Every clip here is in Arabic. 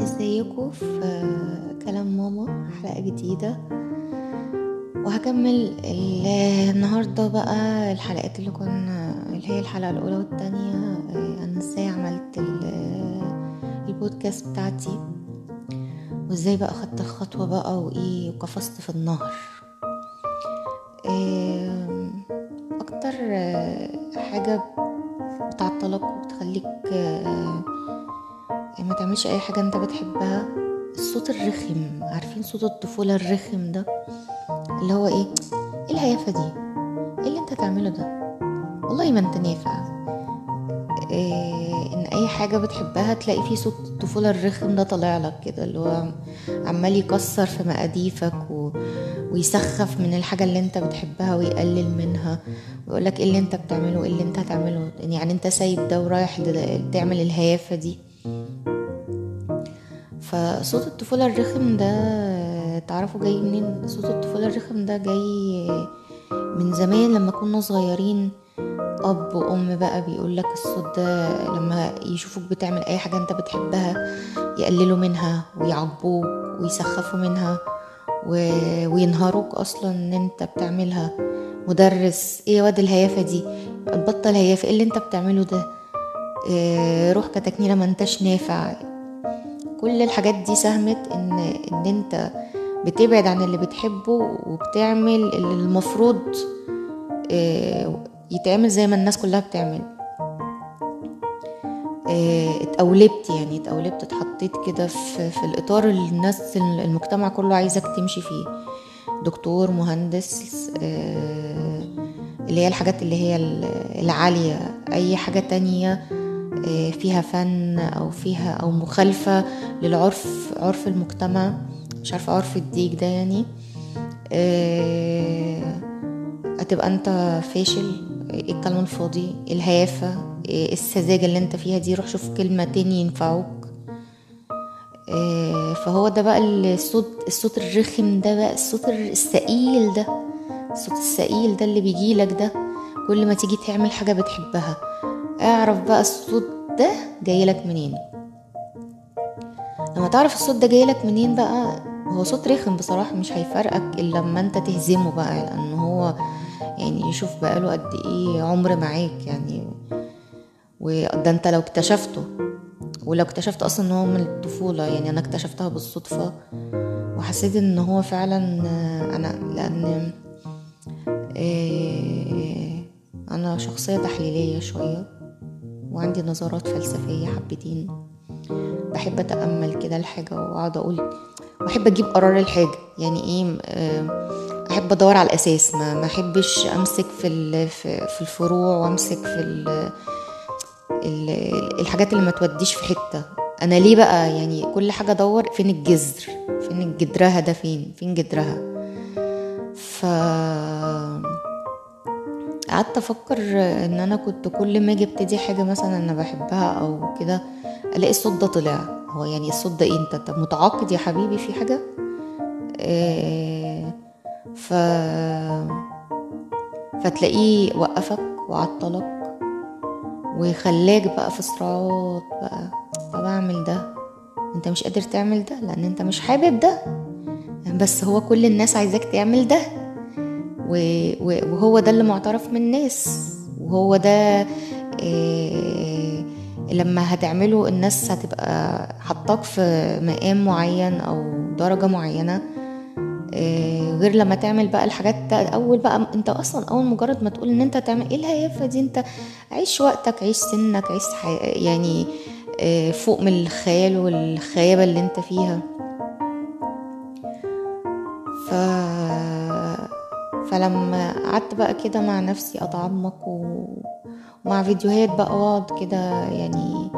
ازيكم في كلام ماما حلقة جديدة. وهكمل النهاردة بقى الحلقات اللي هي الحلقة الأولى والتانية. أنا ازاي عملت البودكاست بتاعتي، وازاي بقى خدت الخطوة بقى وإيه وقفزت في النهر. أكتر حاجة بتعطلك وبتخليك ما تعملش أي حاجة أنت بتحبها الصوت الرخم. عارفين صوت الطفولة الرخم ده اللي هو ايه الهيافة دي؟ ايه اللي انت تعمله ده؟ والله ما انت نافع. ان اي حاجة بتحبها تلاقي فيه صوت الطفولة الرخم ده طالع لك كده، اللي هو عمال يكسر في مقاديفك ويسخف من الحاجة اللي انت بتحبها ويقلل منها ويقولك ايه اللي انت بتعمله، ايه اللي انت هتعمله، يعني انت سايب ده ورايح تعمل الهيافة دي. فصوت الطفولة الرخم ده تعرفوا جاي منين؟ صوت الطفولة الرخم ده جاي من زمان لما كنا صغيرين. اب وام بقى بيقول لك الصوت ده لما يشوفوك بتعمل اي حاجة انت بتحبها يقللوا منها ويعاقبوك ويسخفوا منها وينهاروك اصلا ان انت بتعملها. مدرس ايه يا واد الهيافة دي؟ تبطل هيافة، ايه اللي انت بتعمله ده؟ روح كتكنيلة ما انتش نافع. كل الحاجات دي ساهمت ان انت بتبعد عن اللي بتحبه وبتعمل اللي المفروض يتعمل زي ما الناس كلها بتعمل. اتقولبت اتحطيت كده في الإطار اللي الناس المجتمع كله عايزك تمشي فيه. دكتور، مهندس، اللي هي الحاجات اللي هي العالية. أي حاجة تانية فيها فن أو فيها أو مخالفة للعرف، عرف المجتمع، مش عارفة عرف الديك ده يعني. هتبقى انت فاشل. ايه الكلام الفاضي، الهيافة، السذاجة اللي انت فيها دي؟ روح شوف كلمة تاني ينفعوك. فهو ده بقى الصوت الرخم ده، بقى الصوت السئيل ده، الصوت السئيل ده اللي بيجيلك ده كل ما تيجي تعمل حاجة بتحبها. اعرف بقى الصوت ده جايلك منين. لما تعرف الصوت ده جايلك منين بقى، هو صوت رخم بصراحة، مش هيفرقك إلا لما انت تهزمه بقى، لأن هو يعني يشوف بقاله قد ايه عمر معاك يعني. وده انت لو اكتشفته، ولو اكتشفت اصلا ان هو من الطفولة، يعني انا اكتشفتها بالصدفة وحسيت ان هو فعلا انا، لان انا شخصية تحليلية شوية وعندي نظرات فلسفية حبتين. بحب اتأمل كده الحاجة واقعد اقول، واحب اجيب قرار الحاجة. يعني ايه؟ احب ادور على الاساس، ما احبش امسك في الفروع، وامسك في الحاجات اللي ما توديش في حتة. انا ليه بقى يعني كل حاجة ادور فين الجذر، فين جدرها ده، فين جدرها. ف قعدت افكر ان انا كنت كل ما اجي ابتدي حاجة مثلا انا بحبها او كده الاقي الصوت ده طلع. هو يعني الصوت ده إيه؟ انت متعاقد يا حبيبي في حاجة؟ إيه؟ ف فتلاقيه وقفك وعطلك وخلاك بقى في صراعات بقى. طب اعمل ده، انت مش قادر تعمل ده لان انت مش حابب ده، بس هو كل الناس عايزاك تعمل ده، وهو ده اللي معترف من الناس، وهو ده لما هتعمله الناس هتبقى حطاك في مقام معين او درجة معينة. غير لما تعمل بقى الحاجات اول بقى، انت اصلا اول مجرد ما تقول ان انت تعمل ايه الهيافة دي، انت عيش وقتك، عيش سنك، عيش يعني فوق من الخيال والخيابة اللي انت فيها. ف... فلما قعدت بقى كده مع نفسي اتعمق ومع فيديوهات بقى واقعد كده يعني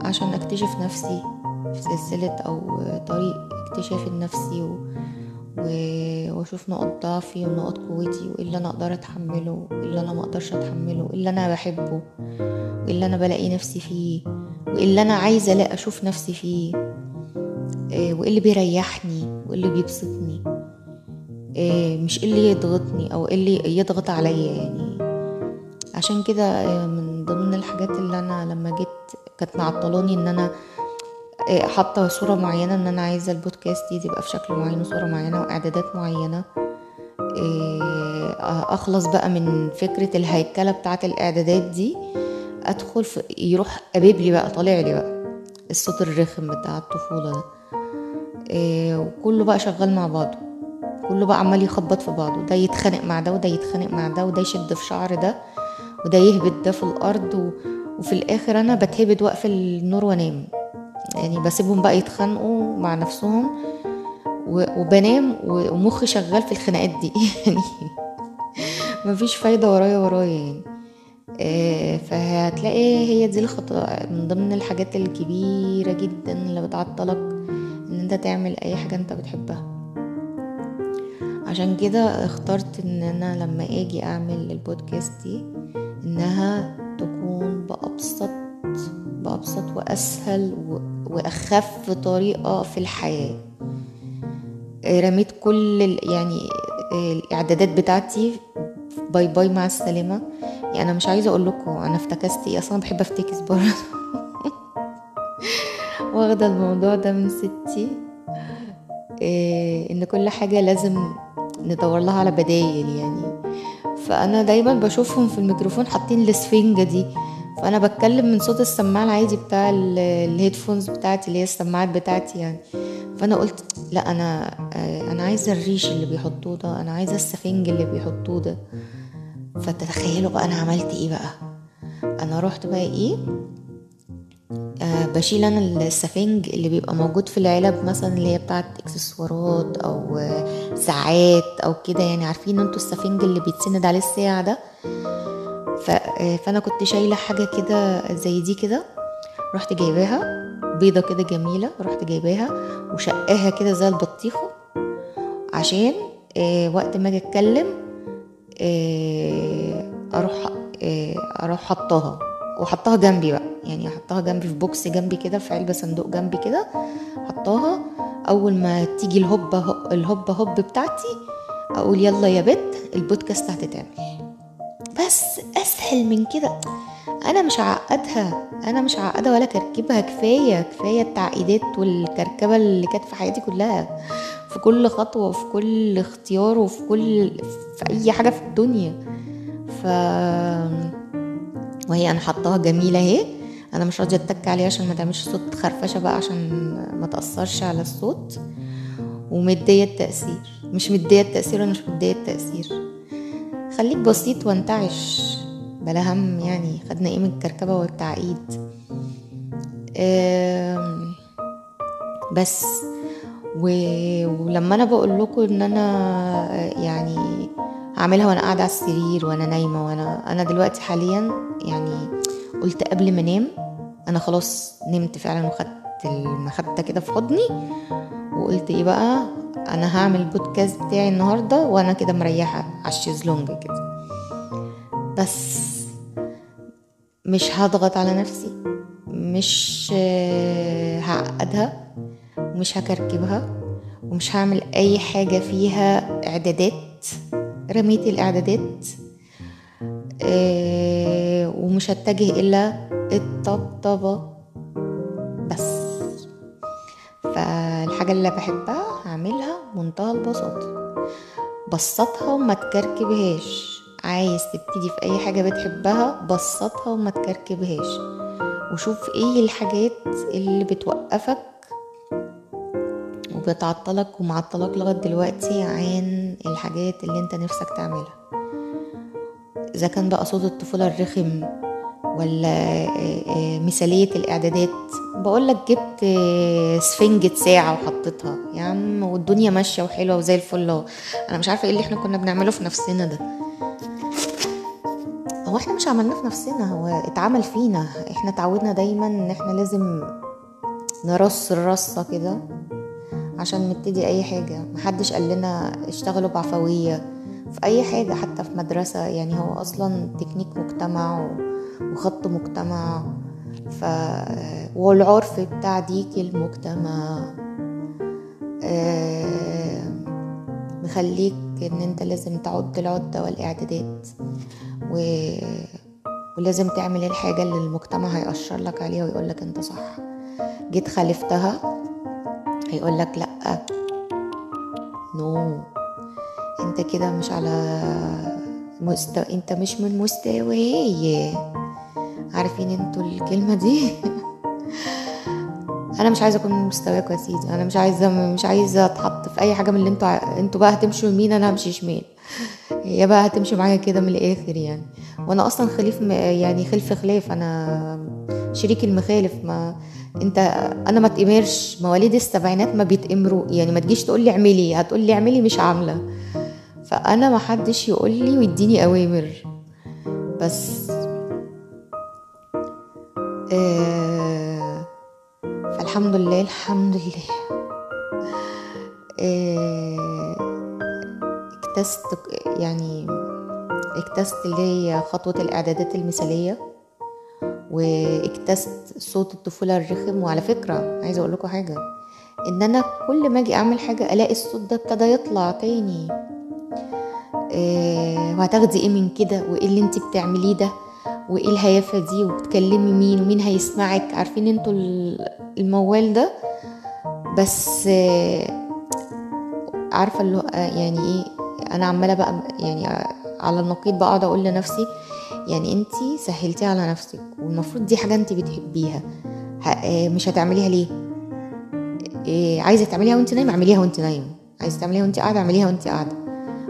عشان اكتشف نفسي في سلسلة او طريق اكتشاف النفسي واشوف نقط ضعفي ونقط قوتي، وايه اللي انا اقدر اتحمله وايه اللي انا ما اقدرش اتحمله، وايه اللي انا بحبه وايه اللي انا بلاقي نفسي فيه، وايه اللي انا عايزه الاقي اشوف نفسي فيه، وايه اللي بيريحني وايه اللي بيبسطني، مش ايه اللي يضغطني او ايه اللي يضغط عليا يعني. عشان كده من ضمن الحاجات اللي انا لما جيت كانت معطلاني ان انا حاطه صوره معينه، ان انا عايزه البودكاست دي تبقى في شكل معين وصوره معينه واعدادات معينه. اخلص بقى من فكره الهيكله بتاعه الاعدادات دي، ادخل في يروح قبيبلي بقى طالع لي بقى الصوت الرخم بتاع الطفوله ده. وكله بقى شغال مع بعضه، كله بقى عمال يخبط في بعضه، ده يتخانق مع ده وده يتخانق مع ده، وده يشد في شعر ده وده يهبط ده في الارض وفي الاخر انا بتهبد واقفل النور وانام. يعني بسيبهم بقى يتخانقوا مع نفسهم وبنام ومخي شغال في الخناقات دي يعني مفيش فايدة ورايا يعني. فهتلاقي هي دي الخطأ من ضمن الحاجات الكبيرة جدا اللي بتعطلك ان انت تعمل اي حاجة انت بتحبها. عشان كده اخترت ان انا لما اجي اعمل البودكاست دي انها تكون بأبسط واسهل واخف طريقة في الحياة. رميت كل يعني الاعدادات بتاعتي، باي باي مع السلامة. يعني انا مش عايزة اقول لكم انا افتكست ايه، اصلا بحب افتكس برضه واخدة الموضوع ده من ستي، ان كل حاجة لازم ندور لها على بدايل يعني. فانا دايما بشوفهم في الميكروفون حاطين الاسفنجة دي، فانا بتكلم من صوت السماعة العادي بتاع الهيدفونز بتاعتي اللي هي السماعات بتاعتي يعني. فانا قلت لا، انا عايزة الريش اللي بيحطوه ده، انا عايزة السفنج اللي بيحطوه ده. فتتخيلوا بقى انا عملت ايه بقى. انا رحت بقى ايه، بشيل انا السفنج اللي بيبقى موجود في العلب مثلا اللي هي بتاعت اكسسوارات او ساعات او كده، يعني عارفين انتوا السفنج اللي بيتسند عليه الساعة ده. فانا كنت شايلة حاجة كده زي دي كده، رحت جايباها بيضة كده جميلة، رحت جايباها وشقاها كده زي البطيخة عشان وقت ما اجي اتكلم اروح حطاها وحطاها جنبي بقى، يعني احطها جنبي في بوكس جنبي كده، في علبة صندوق جنبي كده حطاها. اول ما تيجي الهوب بتاعتي اقول يلا يا بت البودكاست هتتعمل. بس اسهل من كده انا مش عقدها ولا كركبها. كفايه التعقيدات والكركبه اللي كانت في حياتي كلها، في كل خطوه وفي كل اختيار في اي حاجه في الدنيا. ف وهي انا حطاها جميله اهي، انا مش راضيه اتك عليها عشان ما تعملش صوت خرفشه بقى، عشان ما تاثرش على الصوت. ومديه التاثير مش مديه التاثير انا مش مديه التاثير. خليك بسيط وانتعش بلا هم، يعني خدنا ايه من الكركبه والتعقيد. بس ولما انا بقول لكم ان انا يعني هعملها وانا قاعده على السرير وانا نايمه، وانا دلوقتي حاليا يعني قلت قبل ما انام، انا خلاص نمت فعلا وخدت المخده كده في حضني، وقلت ايه بقى، انا هعمل البودكاست بتاعي النهارده وانا كده مريحه على الشيزلونج كده. بس مش هضغط على نفسي، مش هعقدها ومش هكركبها ومش هعمل اي حاجة فيها اعدادات. رميت الاعدادات ومش هتجه الى الطبطبة بس. فالحاجة اللي بحبها هعملها منتهى البساطة، بسطها وما تكركبهاش. عايز تبتدي في اي حاجة بتحبها بسطها وما تكركبهاش، وشوف ايه الحاجات اللي بتوقفك وبتعطلك ومعطلك لغاية دلوقتي عن الحاجات اللي انت نفسك تعملها. اذا كان بقى صوت الطفولة الرخم ولا مثالية الاعدادات. بقولك جبت سفنجة ساعة وحطيتها يا عم والدنيا ماشية وحلوة وزي الفل. انا مش عارفة ايه اللي احنا كنا بنعمله في نفسنا ده. هو احنا مش عملناه في نفسنا، هو اتعمل فينا. احنا اتعودنا دايما ان احنا لازم نرص الرصة كده عشان نبتدي اي حاجة. محدش قال لنا اشتغلوا بعفوية في اي حاجة حتى في مدرسة، يعني هو اصلا تكنيك مجتمع وخط مجتمع. والعرف بتاع ديك المجتمع مخليك ان انت لازم تعد العدة والاعدادات ولازم تعمل الحاجة اللي المجتمع هيأشر لك عليها ويقولك انت صح. جيت خالفتها هيقولك لأ، نو، انت كده مش على انت مش من مستواي. عارفين انتوا الكلمة دي؟ انا مش عايزه اكون من مستواكم يا سيدي، انا مش عايزه اتحط في اي حاجه من اللي انتوا بقى هتمشوا يمين انا همشي شمال، هي بقى هتمشي معايا كده من الاخر يعني. وانا اصلا يعني خلف خلاف، انا شريك المخالف. ما انت انا ما اتأمرش، مواليد السبعينات ما بيتأمروا يعني، ما تجيش تقول لي اعملي، هتقول لي اعملي مش عامله. فانا ما حدش يقول لي ويديني اوامر بس. فالحمد لله الحمد لله اكتست يعني اكتست اللي هي خطوة الإعدادات المثالية، واكتست صوت الطفولة الرخم. وعلى فكرة عايزة أقول لكم حاجة، إن أنا كل ما أجي أعمل حاجة ألاقي الصوت ده ابتدى يطلع تاني. وهتاخدي إيه من كده، وإيه اللي أنت بتعمليه ده، وإيه الهيافة دي، وبتكلمي مين ومين هيسمعك. عارفين أنتوا الموال ده؟ بس عارفة اللي يعني إيه، أنا عمالة بقى يعني على النقيض بقعد أقول لنفسي يعني انتي سهلتي على نفسك، والمفروض دي حاجة انتي بتحبيها، مش هتعمليها ليه؟ عايزة تعمليها وانتي نايمة اعمليها وانتي نايمة، عايزة تعمليها وانتي قاعدة اعمليها وانتي قاعدة.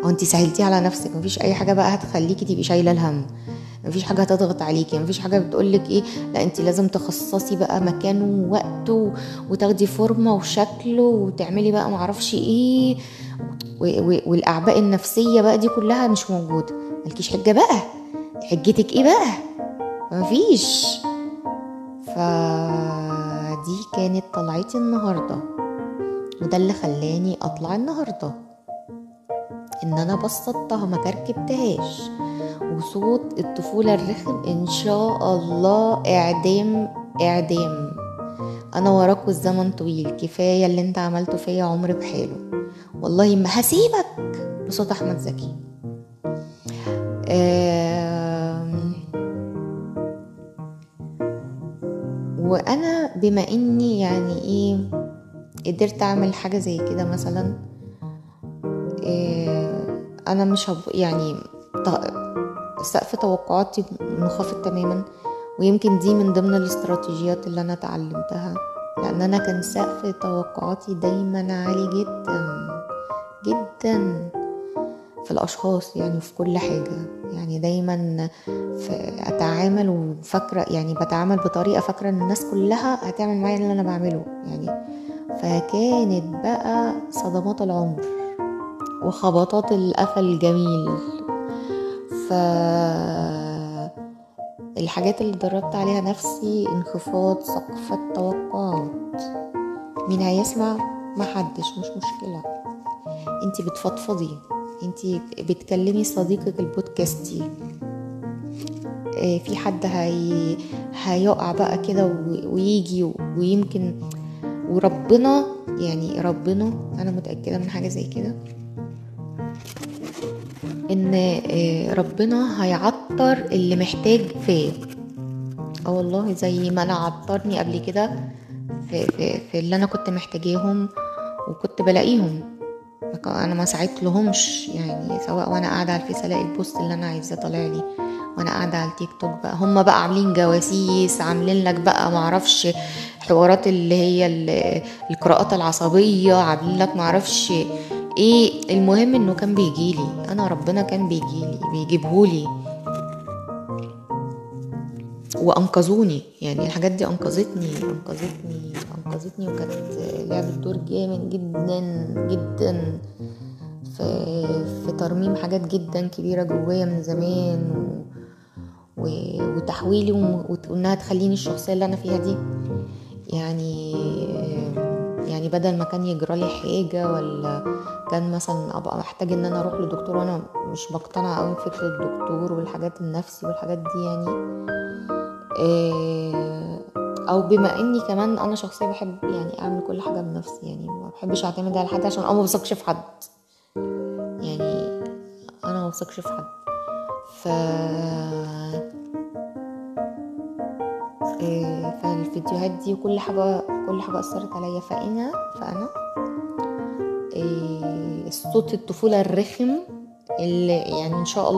او انتي سهلتي على نفسك، مفيش اي حاجة بقى هتخليكي تبقي شايلة الهم، مفيش حاجة هتضغط عليكي، مفيش حاجة بتقولك ايه لا انتي لازم تخصصي بقى مكان ووقت وتاخدي فورمة وشكل وتعملي بقى معرفش ايه، والاعباء النفسية بقى دي كلها مش موجودة. ملكيش حجة بقى، حجتك ايه بقى؟ مفيش. فدي كانت طلعتي النهاردة، وده اللي خلاني اطلع النهاردة، ان انا بسطتها ما كركبتهاش. وصوت الطفولة الرخم ان شاء الله اعدام اعدام. انا وراكوا الزمن طويل، كفاية اللي انت عملته فيا عمر بحاله، والله ما هسيبك. بصوت احمد زكي. وانا بما اني يعني ايه قدرت اعمل حاجة زي كده مثلا، انا مش يعني سقف توقعاتي منخفض تماما. ويمكن دي من ضمن الاستراتيجيات اللي انا اتعلمتها، لان انا كان سقف توقعاتي دايما عالي جدا جدا في الاشخاص يعني، في كل حاجة يعني. دايما اتعامل وفاكرة يعني بتعامل بطريقة فاكرة ان الناس كلها هتعمل معايا اللي انا بعمله يعني. فكانت بقى صدمات العمر وخبطات القفا الجميل. الحاجات اللي دربت عليها نفسي انخفاض سقف التوقعات. مين هيسمع؟ محدش، مش مشكلة. انتي بتفضفضي، انتي بتكلمي صديقك البودكاستي، في حد هيقع بقى كده ويجي ويمكن، وربنا يعني ربنا انا متأكدة من حاجة زي كده، ان ربنا هيعطر اللي محتاج فيه. والله زي ما انا عطرني قبل كده في اللي انا كنت محتاجاهم وكنت بلاقيهم، انا ما ساعدت لهمش يعني. سواء وانا قاعده على الفيس الاقي البوست اللي انا عايزاه طالع لي، وانا قاعده على التيك توك بقى هم بقى عاملين جواسيس، عاملين لك بقى معرفش حوارات اللي هي القراءات العصبيه، عاملين لك معرفش ايه. المهم انه كان بيجيلي انا، ربنا كان بيجيبهولي وانقذوني يعني. الحاجات دي انقذتني وكانت لعبة دور جامد جدا جدا في ترميم حاجات جدا كبيرة جوايا من زمان وتحويلي وانها تخليني الشخصية اللي انا فيها دي يعني بدل ما كان يجرالي حاجة ولا كان مثلا ابقى محتاج ان انا اروح لدكتور وانا مش بقتنع قوي بفكرة الدكتور والحاجات النفسي والحاجات دي يعني. او بما اني كمان انا شخصية بحب يعني اعمل كل حاجة بنفسي يعني، ما بحبش اعتمد على حد عشان ما بثقش في حد يعني، انا ما بثقش في حد. الفيديوهات دي، وكل حاجة اثرت عليا. فانا صوت الطفولة الرخم اللي يعني ان شاء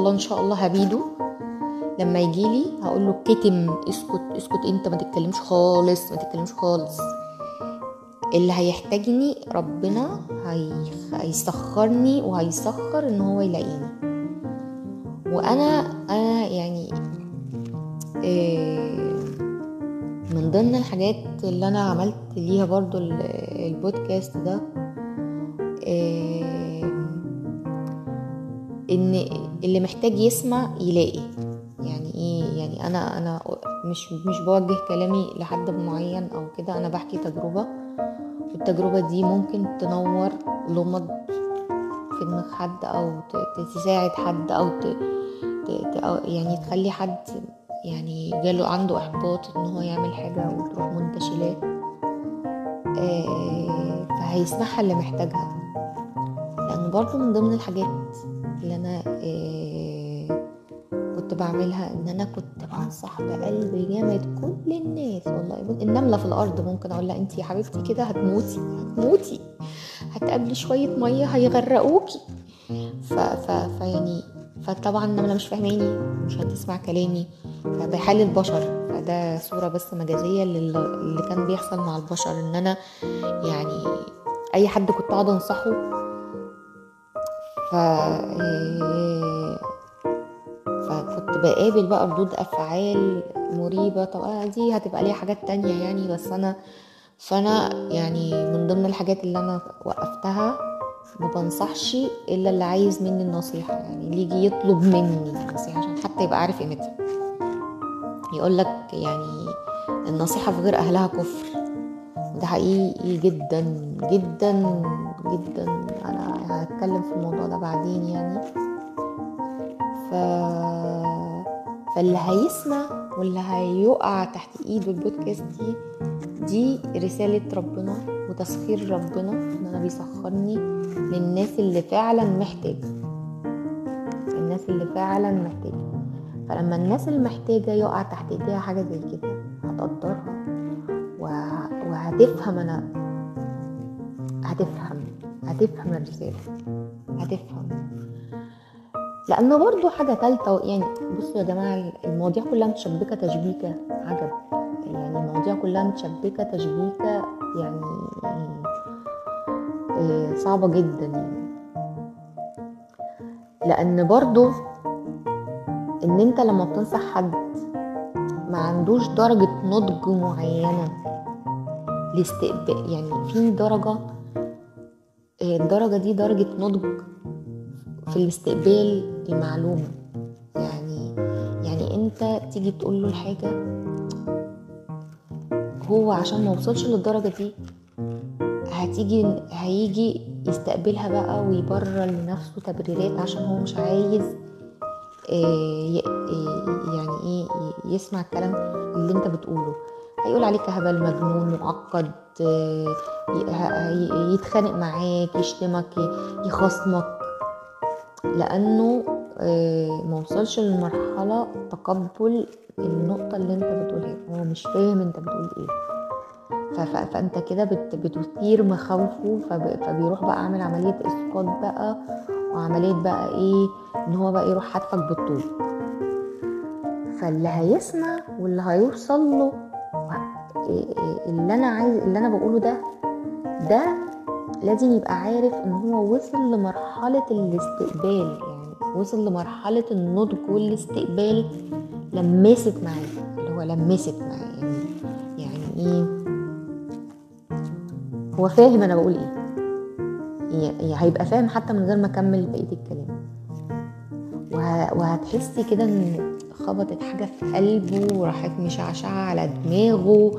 الله هبيده لما يجيلي، هقوله كتم، اسكت انت، ما تتكلمش خالص. اللي هيحتاجني ربنا هيسخرني وهيسخر ان هو يلاقيني. وانا يعني من ضمن الحاجات اللي انا عملت ليها برضو البودكاست ده، ان اللي محتاج يسمع يلاقي. يعني ايه؟ يعني انا مش بوجه كلامي لحد معين او كده، انا بحكي تجربة، والتجربة دي ممكن تنور لمض في دماغ حد، او تساعد حد، او يعني تخلي حد يعني جاله عنده احباط ان هو يعمل حاجة وتروح منتشلة، فهيسمعها اللي محتاجها. لان برضو من ضمن الحاجات اللي انا كنت بعملها ان انا كنت بنصح بقلب جامد كل الناس. والله النملة في الارض ممكن اقول لها انتي يا حبيبتي كده هتموتي، هتقابلي شوية مية هيغرقوكي. يعني فطبعا النملة مش فاهماني، مش هتسمع كلامي. فبحال البشر، فده صورة بس مجازية اللي كان بيحصل مع البشر، ان انا يعني اي حد كنت اقعد انصحه فكنت بقابل بقى ردود افعال مريبة. طبعا دي هتبقى ليها حاجات تانية يعني، بس فانا يعني من ضمن الحاجات اللي انا وقفتها، ما بنصحش الا اللي عايز مني النصيحة، يعني اللي يجي يطلب مني النصيحة عشان حتى يبقى عارف قيمتها. يقولك يعني النصيحة في غير اهلها كفر، ده حقيقي جدا جدا جدا. انا هتكلم في الموضوع ده بعدين يعني. فاللي هيسمع واللي هيقع تحت ايده البودكاست دي رسالة ربنا وتسخير ربنا، ان انا بيسخرني للناس اللي فعلا محتاجة، فلما الناس المحتاجة يقع تحت ايديها حاجة زي كده هتقدرها وهتفهم. هتفهم الرسالة، هتفهم. لأنه برضو حاجة تالتة يعني. بصوا يا جماعة، المواضيع كلها متشبكة تشبيكة عجب، يعني المواضيع كلها متشبكة تشبيكة يعني صعبة جدا يعني. لأن برضو إن أنت لما بتنصح حد ما عندوش درجة نضج معينة لاستقبال، يعني في درجة، الدرجة دي درجة نضج في الاستقبال المعلومة. يعني انت تيجي تقول له الحاجة، هو عشان ما وصلش للدرجة دي هيجي يستقبلها بقى ويبرر لنفسه تبريرات عشان هو مش عايز يعني ايه يسمع الكلام اللي انت بتقوله. هيقول عليك هبل، مجنون، معقد، يتخانق معاك، يشتمك، يخصمك، لانه ما وصلش للمرحلة تقبل النقطة اللي انت بتقولها. هو مش فاهم انت بتقول ايه، فانت كده بتثير مخاوفه، فبيروح بقى عامل عملية اسقاط بقى، وعملية بقى ايه، ان هو بقى يروح حدفك بالطول. فاللي هيسمع واللي هيوصل له اللي انا بقوله ده لازم يبقى عارف ان هو وصل لمرحلة الاستقبال، يعني وصل لمرحلة النضج والاستقبال، لمست معاه، اللي هو لمست معاه يعني ايه، هو فاهم انا بقول ايه، يعني هيبقى فاهم حتى من غير ما اكمل بقية الكلام. وهتحسي كده ان خبطت حاجة في قلبه وراحت مشعشعة على دماغه،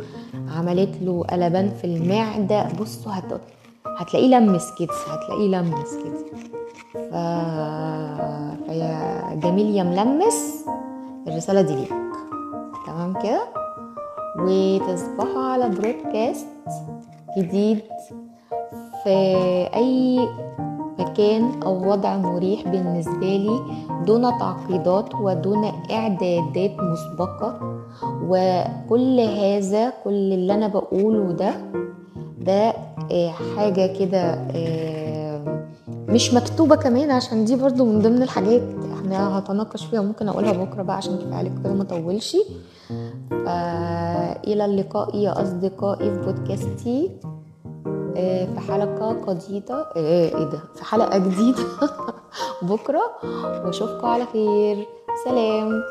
عملت له قلبان في المعدة. بصوا هتلاقيه لمس كده، فيا جميل يا ملمس، الرسالة دي ليك. تمام كده، وتصبحوا على برودكاست جديد في اي مكان أو وضع مريح بالنسبة لي، دون تعقيدات ودون إعدادات مسبقة. وكل هذا، كل اللي أنا بقوله ده حاجة كده مش مكتوبة كمان، عشان دي برضو من ضمن الحاجات احنا هتناقش فيها، ممكن أقولها بكرة بقى عشان كفاية عليكم كده ما طولش. إلى اللقاء يا أصدقائي في بودكاستي في حلقة جديدة، في حلقة جديدة بكرة، واشوفكم على خير. سلام.